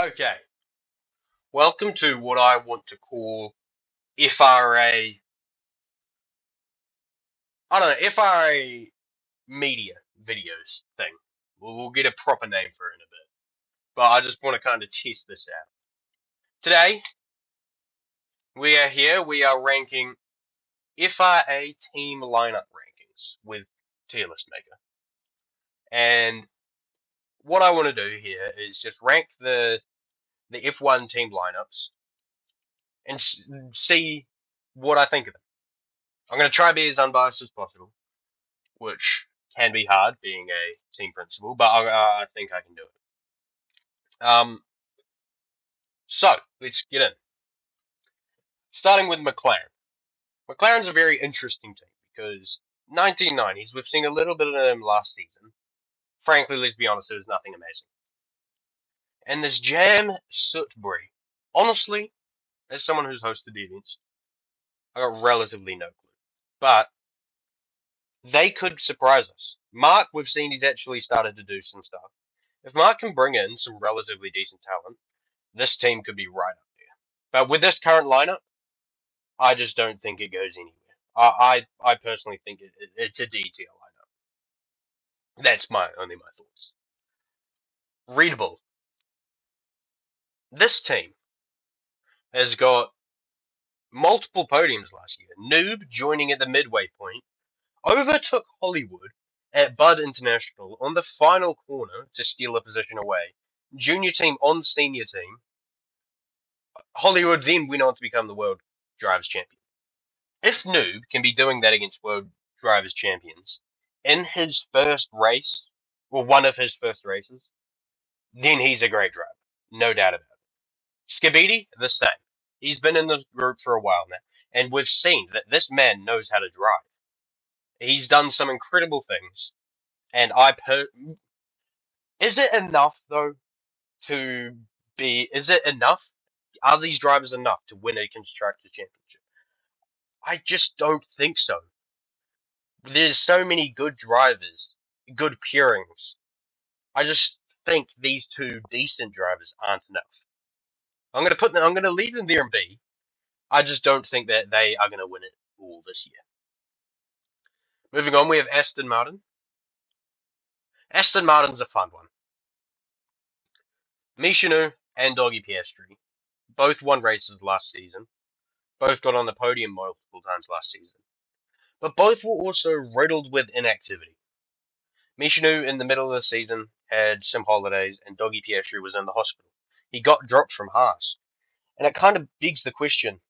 Okay, welcome to what I want to call FRA. I don't know, FRA media videos thing. We'll get a proper name for it in a bit, but I just want to kind of test this out. Today, we are here, we are ranking FRA team lineup rankings with Tier List Maker. And what I want to do here is just rank the F1 team lineups and see what I think of them. I'm going to try to be as unbiased as possible, which can be hard being a team principal, but I think I can do it. So let's get in. Starting with McLaren. McLaren's a very interesting team because 1990s, we've seen a little bit of them last season. Frankly, let's be honest, it was nothing amazing. And this Jam Sutbury, honestly, as someone who's hosted the events, I got relatively no clue. But they could surprise us. Mark, we've seen he's actually started to do some stuff. If Mark can bring in some relatively decent talent, this team could be right up there. But with this current lineup, I just don't think it goes anywhere. I personally think it's a D tier lineup. That's only my thoughts. Readable. This team has got multiple podiums last year. Noob joining at the midway point overtook Hollywood at Bud International on the final corner to steal a position away. Junior team on senior team. Hollywood then went on to become the world drivers champion. If Noob can be doing that against world drivers champions in his first race, or one of his first races, then he's a great driver. No doubt about it. Skibidi, the same. He's been in this group for a while now, and we've seen that this man knows how to drive. He's done some incredible things, and is it enough, though, is it enough? Are these drivers enough to win a Constructors' Championship? I just don't think so. There's so many good drivers, good pairings. I just think these two decent drivers aren't enough. I'm gonna leave them there and B. I just don't think that they are gonna win it all this year. Moving on, we have Aston Martin. Aston Martin's a fun one. Michinu and Doggy Piastri both won races last season. Both got on the podium multiple times last season. But both were also riddled with inactivity. Michinu in the middle of the season had some holidays, and Doggy Piastri was in the hospital. He got dropped from Haas. And it kind of begs the question,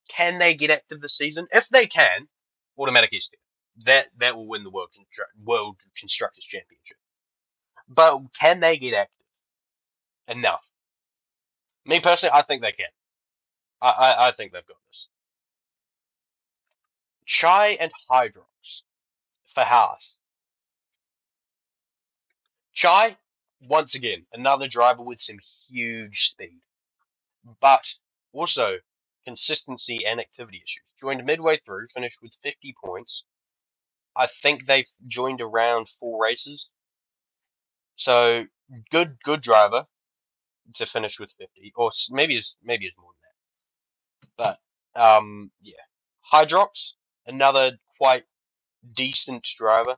can they get active this season? If they can, automatically step. That will win the World Constructors' Championship. But can they get active enough? Me personally, I think they can. I think they've got this. Chai and Hydrox for Haas. Chai, once again, another driver with some huge speed, but also consistency and activity issues. Joined midway through, finished with 50 points. I think they've joined around 4 races. So good driver to finish with 50, or maybe it's more than that. But yeah, Hydrox, another quite decent driver,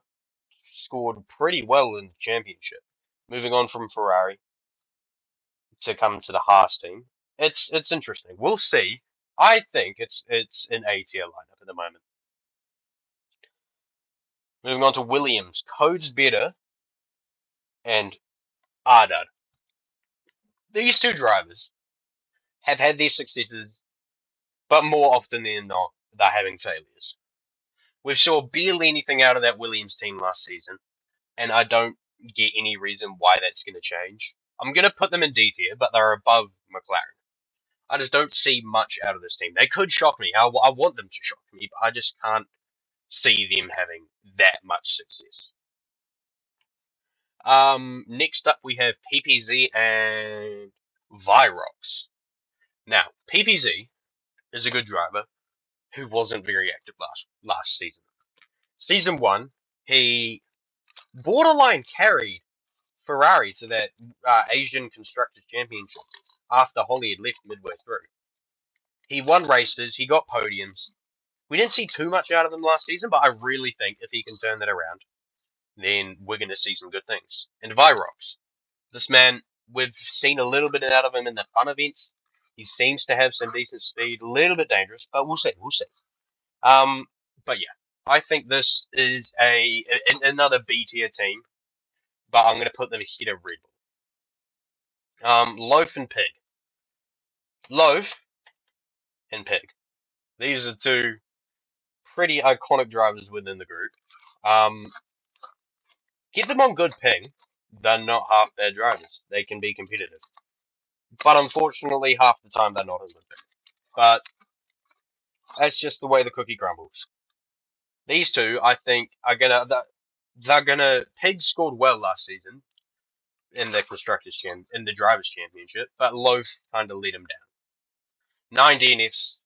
scored pretty well in the championship. Moving on from Ferrari to come to the Haas team, it's interesting. We'll see. I think it's an A tier lineup at the moment. Moving on to Williams, Codes Better and Ardad. These two drivers have had their successes, but more often than not, they're having failures. We saw barely anything out of that Williams team last season, and I don't get any reason why that's going to change. I'm going to put them in D tier, but they're above McLaren. I just don't see much out of this team. They could shock me. I want them to shock me, but I just can't see them having that much success. Next up we have PPZ and Virox. Now, PPZ is a good driver who wasn't very active last season. Season 1, he borderline carried Ferrari to that Asian Constructors Championship after Holly had left midway through. He won races, he got podiums. We didn't see too much out of him last season, but I really think if he can turn that around, then we're going to see some good things. And Virox, this man, we've seen a little bit out of him in the fun events. He seems to have some decent speed, a little bit dangerous, but we'll see. We'll see. But yeah, I think this is another B tier team, but I'm going to put them ahead of Red Bull. Loaf and Pig. Loaf and Pig. These are two pretty iconic drivers within the group. Get them on good ping, they're not half bad drivers. They can be competitive. But unfortunately, half the time they're not on good ping. But that's just the way the cookie crumbles. These two, I think, they're gonna. Pig scored well last season in the in the drivers' championship, but Loaf kind of let him down. 9 DNFs,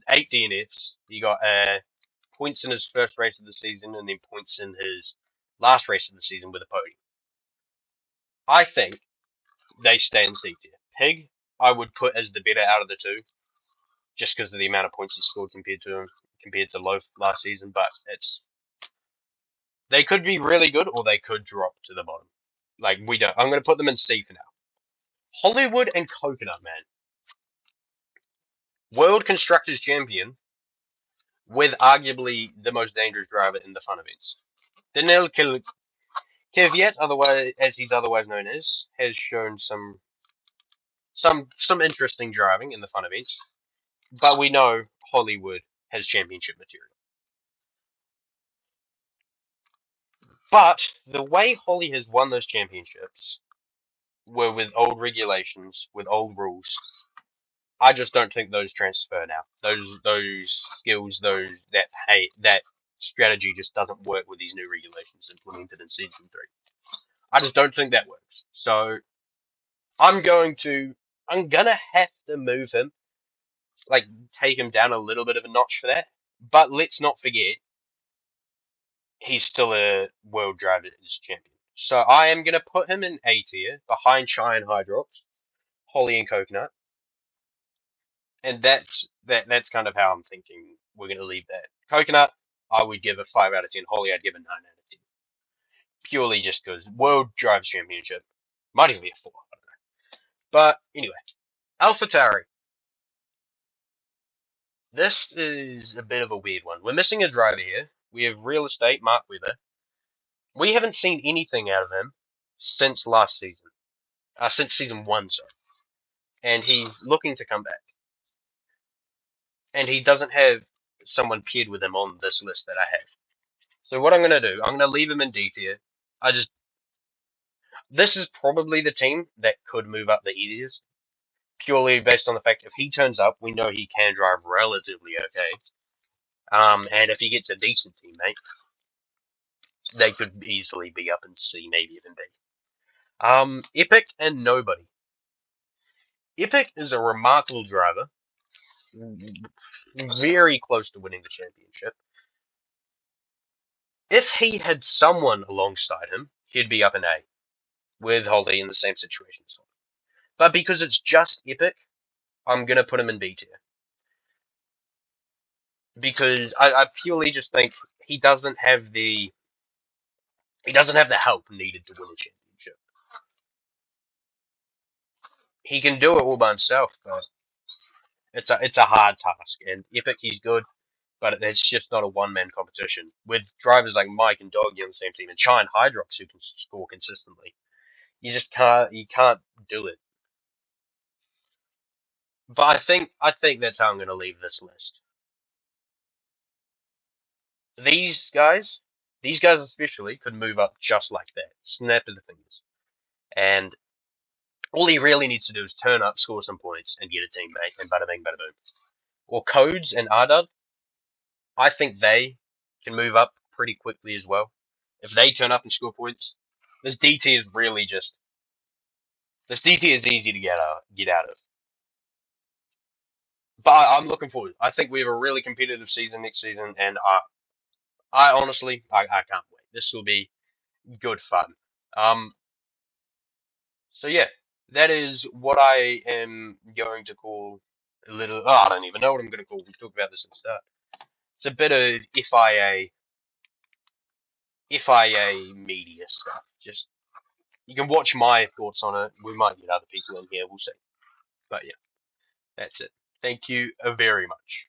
8 DNFs. He got points in his first race of the season, and then points in his last race of the season with a podium. I think they stay in C tier. Pig, I would put as the better out of the two, just because of the amount of points he scored compared to Loaf last season. But they could be really good, or they could drop to the bottom. Like we don't. I'm going to put them in C for now. Hollywood and Coconut Man, World Constructors Champion, with arguably the most dangerous driver in the fun events. Daniel Kvyat, otherwise as he's otherwise known as, has shown some interesting driving in the fun events, but we know Hollywood has championship material. But the way Holly has won those championships were with old regulations, with old rules. I just don't think those transfer now. Those skills, that strategy just doesn't work with these new regulations implemented in season 3. I just don't think that works. So I'm gonna have to move him, like take him down a little bit of a notch for that. But let's not forget, he's still a world drivers champion. So I am gonna put him in A tier behind Shy and Hydrox, Holly and Coconut, and that's kind of how I'm thinking we're gonna leave that. Coconut, I would give a 5 out of 10. Holly, I'd give a 9 out of 10. Purely just because World Drives Championship might even be a 4. I don't know. But anyway, AlphaTauri. This is a bit of a weird one. We're missing his driver here. We have real estate, Mark Webber. We haven't seen anything out of him since last season. Since season 1, sorry. And he's looking to come back. And he doesn't have someone paired with him on this list that I have. So what I'm going to do, I'm going to leave him in D tier. This is probably the team that could move up the easiest, purely based on the fact if he turns up, we know he can drive relatively okay. And if he gets a decent teammate, they could easily be up in C, maybe even B. Epic and Nobody. Epic is a remarkable driver, very close to winning the championship. If he had someone alongside him, he'd be up in A, with Holly in the same situation. But because it's just Epic, I'm gonna put him in B tier. Because I purely just think he doesn't have the help needed to win a championship. He can do it all by himself, but it's a hard task. And Epic, he's good, but it's just not a one-man competition. With drivers like Mike and Doggy on the same team, and Shine Hydrox who can score consistently, you can't do it. But I think that's how I'm going to leave this list. These guys especially, could move up just like that, snap of the fingers, and all he really needs to do is turn up, score some points, and get a teammate, and bada bing, bada boom. Or Codes and Ardud, I think they can move up pretty quickly as well. If they turn up and score points, this DT is really just easy to get out of. But I'm looking forward. I think we have a really competitive season next season, and I honestly, I can't wait. This will be good fun. So yeah, that is what I am going to call a little. Oh, I don't even know what I'm going to call. We talked about this at the start. It's a bit of FIA media stuff. Just you can watch my thoughts on it. We might get other people in here. We'll see. But yeah, that's it. Thank you very much.